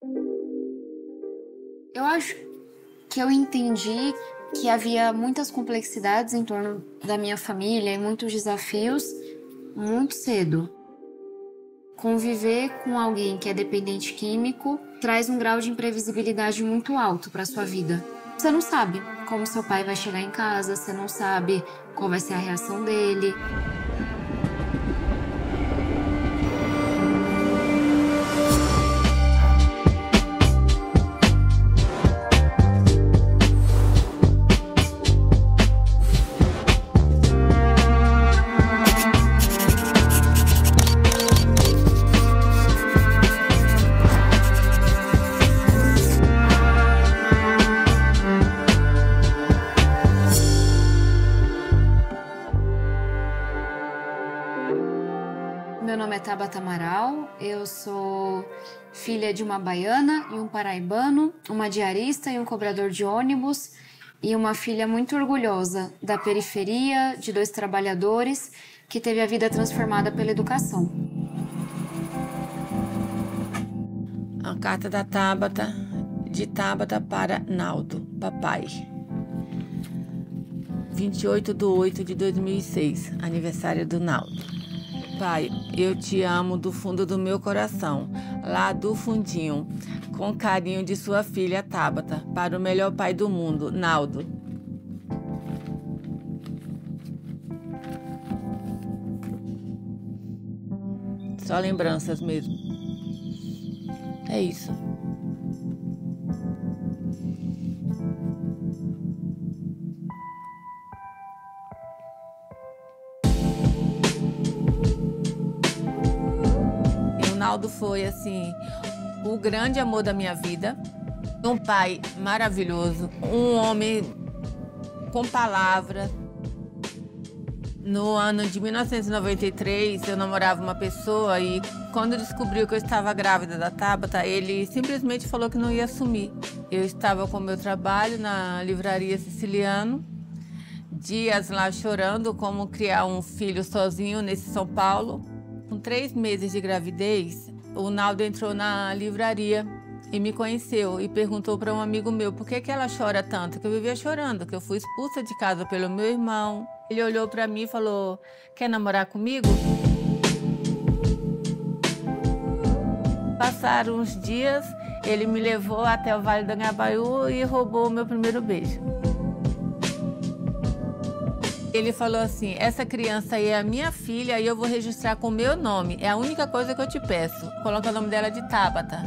Eu acho que eu entendi que havia muitas complexidades em torno da minha família e muitos desafios muito cedo. Conviver com alguém que é dependente químico traz um grau de imprevisibilidade muito alto para sua vida. Você não sabe como seu pai vai chegar em casa, você não sabe qual vai ser a reação dele. Meu nome é Tabata Amaral, eu sou filha de uma baiana e um paraibano, uma diarista e um cobrador de ônibus e uma filha muito orgulhosa da periferia, de 2 trabalhadores que teve a vida transformada pela educação. A carta da Tabata, de Tabata para Naldo, papai. 28/8/2006, aniversário do Naldo. Pai, eu te amo do fundo do meu coração, lá do fundinho, com carinho de sua filha Tabata, para o melhor pai do mundo, Naldo. Só lembranças mesmo. É isso. Naldo foi, assim, o grande amor da minha vida. Um pai maravilhoso, um homem com palavra. No ano de 1993, eu namorava uma pessoa e quando descobriu que eu estava grávida da Tabata, ele simplesmente falou que não ia assumir. Eu estava com o meu trabalho na livraria Siciliano, dias lá chorando como criar um filho sozinho nesse São Paulo. Com 3 meses de gravidez, o Naldo entrou na livraria e me conheceu e perguntou para um amigo meu por que ela chora tanto, que eu vivia chorando, que eu fui expulsa de casa pelo meu irmão. Ele olhou para mim e falou, quer namorar comigo? Passaram uns dias, ele me levou até o Vale do Anhangabaú e roubou o meu primeiro beijo. Ele falou assim, essa criança aí é a minha filha e eu vou registrar com o meu nome. É a única coisa que eu te peço. Coloca o nome dela de Tabata.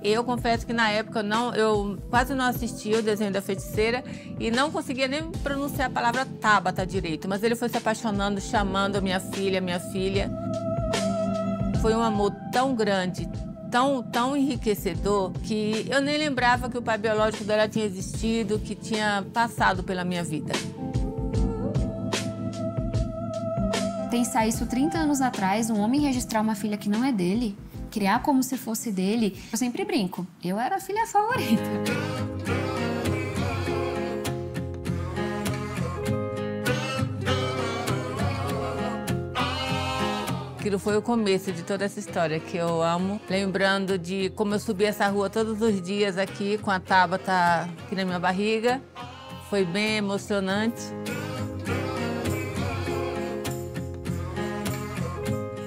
Eu confesso que na época eu quase não assistia o desenho da feiticeira e não conseguia nem pronunciar a palavra Tabata direito. Mas ele foi se apaixonando, chamando a minha filha, minha filha. Foi um amor tão grande, tão enriquecedor, que eu nem lembrava que o pai biológico dela tinha existido, que tinha passado pela minha vida. Pensar isso 30 anos atrás, um homem registrar uma filha que não é dele, criar como se fosse dele, eu sempre brinco, eu era a filha favorita. Aquilo foi o começo de toda essa história que eu amo, lembrando de como eu subi essa rua todos os dias aqui com a Tabata aqui na minha barriga, foi bem emocionante.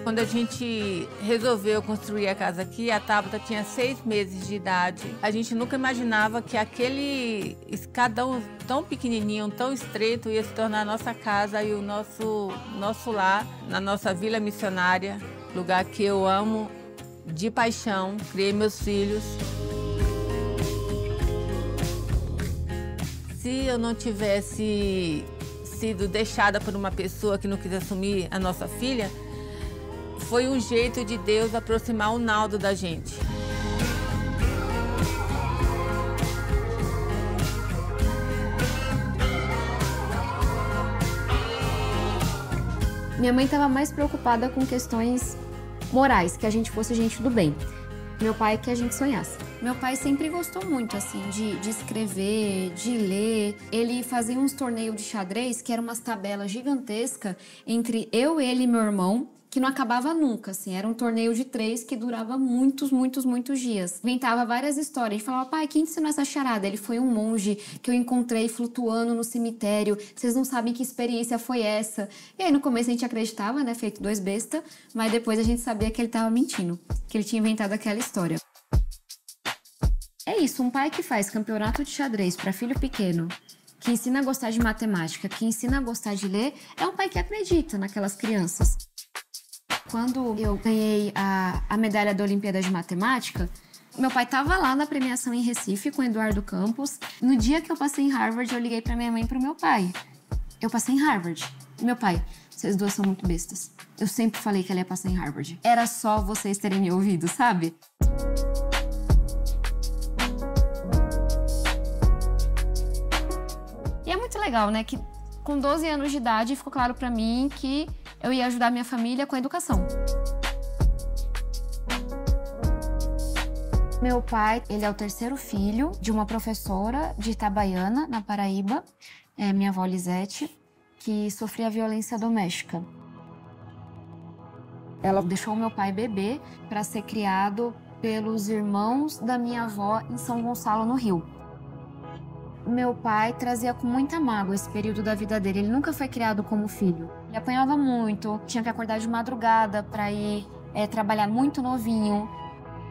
Quando a gente resolveu construir a casa aqui, a Tabata tinha 6 meses de idade. A gente nunca imaginava que aquele escadão tão pequenininho, tão estreito, ia se tornar a nossa casa e o nosso lar, na nossa vila missionária, lugar que eu amo de paixão, criei meus filhos. Se eu não tivesse sido deixada por uma pessoa que não quis assumir a nossa filha, foi um jeito de Deus aproximar o Naldo da gente. Minha mãe estava mais preocupada com questões morais, que a gente fosse gente do bem. Meu pai, que a gente sonhasse. Meu pai sempre gostou muito, assim, de escrever, de ler. Ele fazia uns torneios de xadrez, que eram umas tabelas gigantescas entre eu, ele e meu irmão. que não acabava nunca, assim. Era um torneio de 3 que durava muitos, muitos, muitos dias. Inventava várias histórias. A gente falava, pai, quem ensinou essa charada? Ele foi um monge que eu encontrei flutuando no cemitério. Vocês não sabem que experiência foi essa. E aí, no começo, a gente acreditava, né? Feito 2 besta. Mas depois a gente sabia que ele tava mentindo. Que ele tinha inventado aquela história. É isso, um pai que faz campeonato de xadrez para filho pequeno, que ensina a gostar de matemática, que ensina a gostar de ler, é um pai que acredita naquelas crianças. Quando eu ganhei a medalha da Olimpíada de Matemática, meu pai estava lá na premiação em Recife com o Eduardo Campos. No dia que eu passei em Harvard, eu liguei para minha mãe e para o meu pai. Eu passei em Harvard. Meu pai, vocês duas são muito bestas. Eu sempre falei que ela ia passar em Harvard. Era só vocês terem me ouvido, sabe? E é muito legal, né? Que com 12 anos de idade ficou claro pra mim que eu ia ajudar minha família com a educação. Meu pai, ele é o 3º filho de uma professora de Itabaiana, na Paraíba, minha avó Lisete, que sofria violência doméstica. Ela deixou meu pai bebê para ser criado pelos irmãos da minha avó em São Gonçalo, no Rio. Meu pai trazia com muita mágoa esse período da vida dele. Ele nunca foi criado como filho. Ele apanhava muito, tinha que acordar de madrugada para ir trabalhar muito novinho.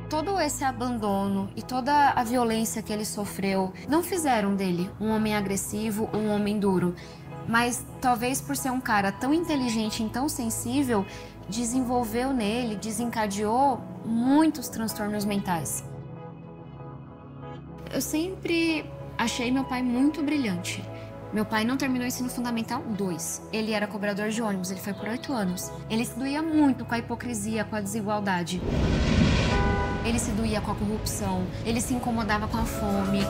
Todo esse abandono e toda a violência que ele sofreu não fizeram dele um homem agressivo, um homem duro. Mas talvez por ser um cara tão inteligente e tão sensível, desenvolveu nele, desencadeou muitos transtornos mentais. Eu sempre achei meu pai muito brilhante. Meu pai não terminou o ensino fundamental 2. Ele era cobrador de ônibus, ele foi por 8 anos. Ele se doía muito com a hipocrisia, com a desigualdade. Ele se doía com a corrupção, ele se incomodava com a fome.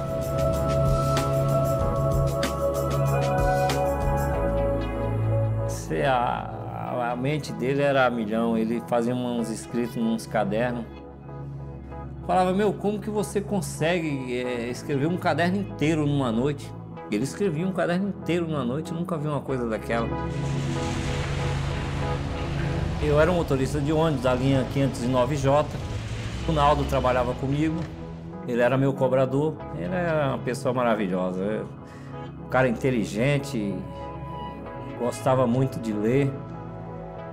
A mente dele era a milhão, ele fazia uns escritos nos cadernos. Falava, meu, como que você consegue escrever um caderno inteiro numa noite? Ele escrevia um caderno inteiro numa noite, nunca vi uma coisa daquela. Eu era um motorista de ônibus da linha 509J. O Naldo trabalhava comigo, ele era meu cobrador. Ele era uma pessoa maravilhosa, um cara inteligente, gostava muito de ler.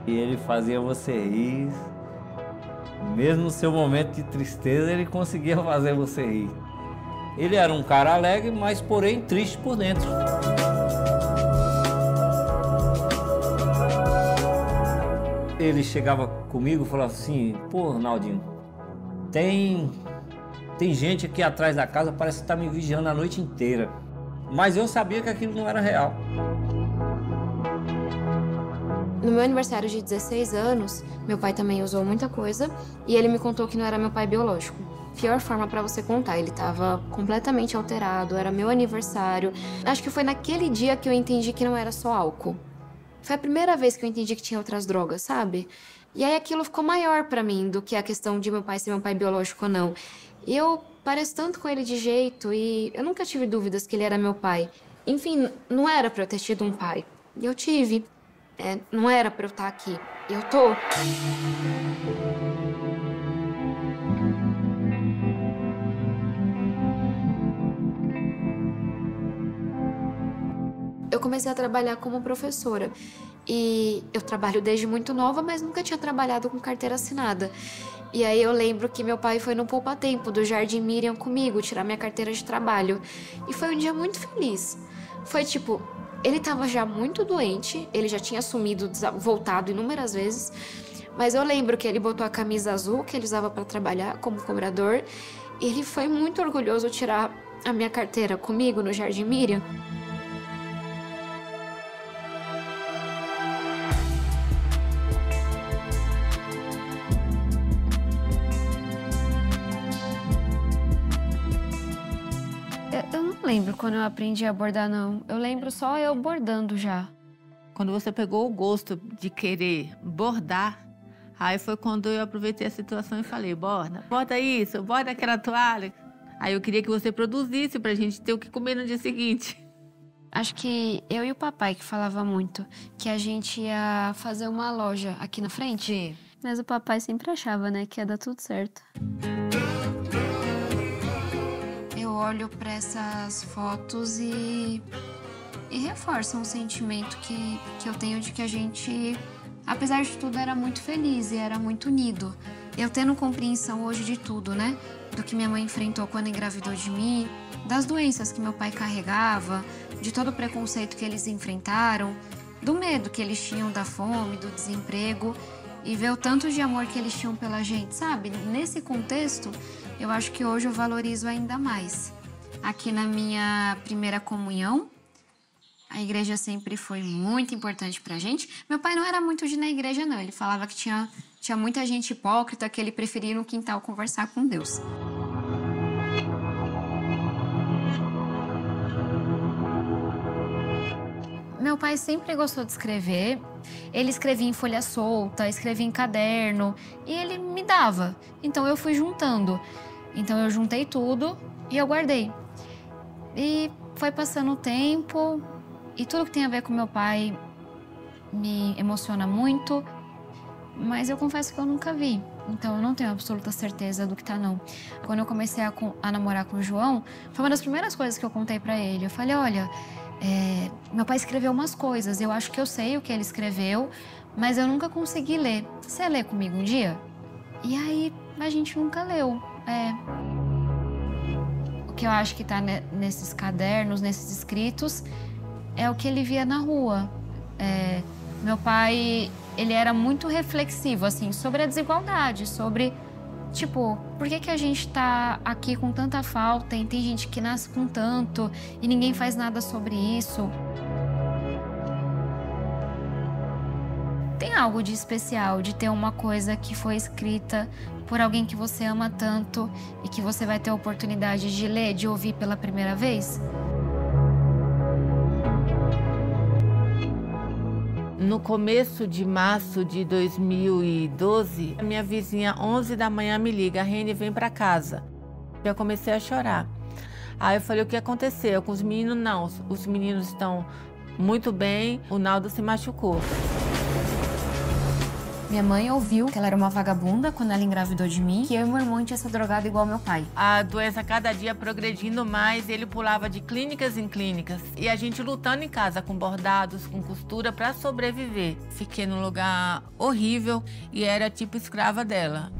E ele fazia você rir. Mesmo no seu momento de tristeza, ele conseguia fazer você rir. Ele era um cara alegre, mas porém triste por dentro. Ele chegava comigo e falava assim, pô, Ronaldinho, tem gente aqui atrás da casa, parece que tá me vigiando a noite inteira. Mas eu sabia que aquilo não era real. No meu aniversário de 16 anos, meu pai também usou muita coisa e ele me contou que não era meu pai biológico. Pior forma pra você contar, ele tava completamente alterado, era meu aniversário. Acho que foi naquele dia que eu entendi que não era só álcool. Foi a primeira vez que eu entendi que tinha outras drogas, sabe? E aí aquilo ficou maior pra mim do que a questão de meu pai ser meu pai biológico ou não. E eu pareço tanto com ele de jeito e eu nunca tive dúvidas que ele era meu pai. Enfim, não era pra eu ter tido um pai. E eu tive. Não era pra eu estar aqui. Eu tô. Eu comecei a trabalhar como professora. E eu trabalho desde muito nova, mas nunca tinha trabalhado com carteira assinada. E aí eu lembro que meu pai foi no poupa-tempo do Jardim Miriam comigo, tirar minha carteira de trabalho. E foi um dia muito feliz. Foi tipo... Ele estava já muito doente, ele já tinha sumido, voltado inúmeras vezes, mas eu lembro que ele botou a camisa azul que ele usava para trabalhar como cobrador e ele foi muito orgulhoso tirar a minha carteira comigo no Jardim Miriam. Eu não lembro quando eu aprendi a bordar, não. Eu lembro só eu bordando já. Quando você pegou o gosto de querer bordar, aí foi quando eu aproveitei a situação e falei, borda isso, borda aquela toalha. Aí eu queria que você produzisse pra gente ter o que comer no dia seguinte. Acho que eu e o papai que falava muito que a gente ia fazer uma loja aqui na frente. Sim. Mas o papai sempre achava, né, que ia dar tudo certo. Eu olho para essas fotos e reforça um sentimento que eu tenho de que a gente, apesar de tudo, era muito feliz e era muito unido. Eu tendo compreensão hoje de tudo, né? Do que minha mãe enfrentou quando engravidou de mim, das doenças que meu pai carregava, de todo o preconceito que eles enfrentaram, do medo que eles tinham da fome, do desemprego, e ver o tanto de amor que eles tinham pela gente, sabe? Nesse contexto, eu acho que hoje eu valorizo ainda mais. Aqui na minha primeira comunhão, a igreja sempre foi muito importante pra gente. Meu pai não era muito de ir na igreja, não. Ele falava que tinha muita gente hipócrita, que ele preferia ir no quintal conversar com Deus. Meu pai sempre gostou de escrever. Ele escrevia em folha solta, escrevia em caderno e ele me dava. Então eu fui juntando. Então eu juntei tudo e eu guardei. E foi passando o tempo e tudo que tem a ver com meu pai me emociona muito, mas eu confesso que eu nunca vi. Então eu não tenho absoluta certeza do que tá, não. Quando eu comecei a namorar com o João, foi uma das primeiras coisas que eu contei pra ele. Eu falei, olha, meu pai escreveu umas coisas, eu acho que eu sei o que ele escreveu, mas eu nunca consegui ler. Você lê comigo um dia? E aí a gente nunca leu. O que eu acho que tá nesses cadernos, nesses escritos, é o que ele via na rua. Meu pai, ele era muito reflexivo, assim, sobre a desigualdade, sobre, tipo, por que a gente tá aqui com tanta falta e tem gente que nasce com tanto e ninguém faz nada sobre isso. Tem algo de especial de ter uma coisa que foi escrita por alguém que você ama tanto e que você vai ter a oportunidade de ler, de ouvir pela primeira vez? No começo de março de 2012, a minha vizinha, 11 da manhã, me liga, Reni, vem pra casa. Já comecei a chorar. Aí eu falei, o que aconteceu? Com os meninos, não. Os meninos estão muito bem, o Naldo se machucou. Minha mãe ouviu que ela era uma vagabunda quando ela engravidou de mim, que eu e meu irmão tinha essa drogada igual meu pai. A doença cada dia progredindo mais, ele pulava de clínicas em clínicas. E a gente lutando em casa com bordados, com costura para sobreviver. Fiquei num lugar horrível e era tipo escrava dela.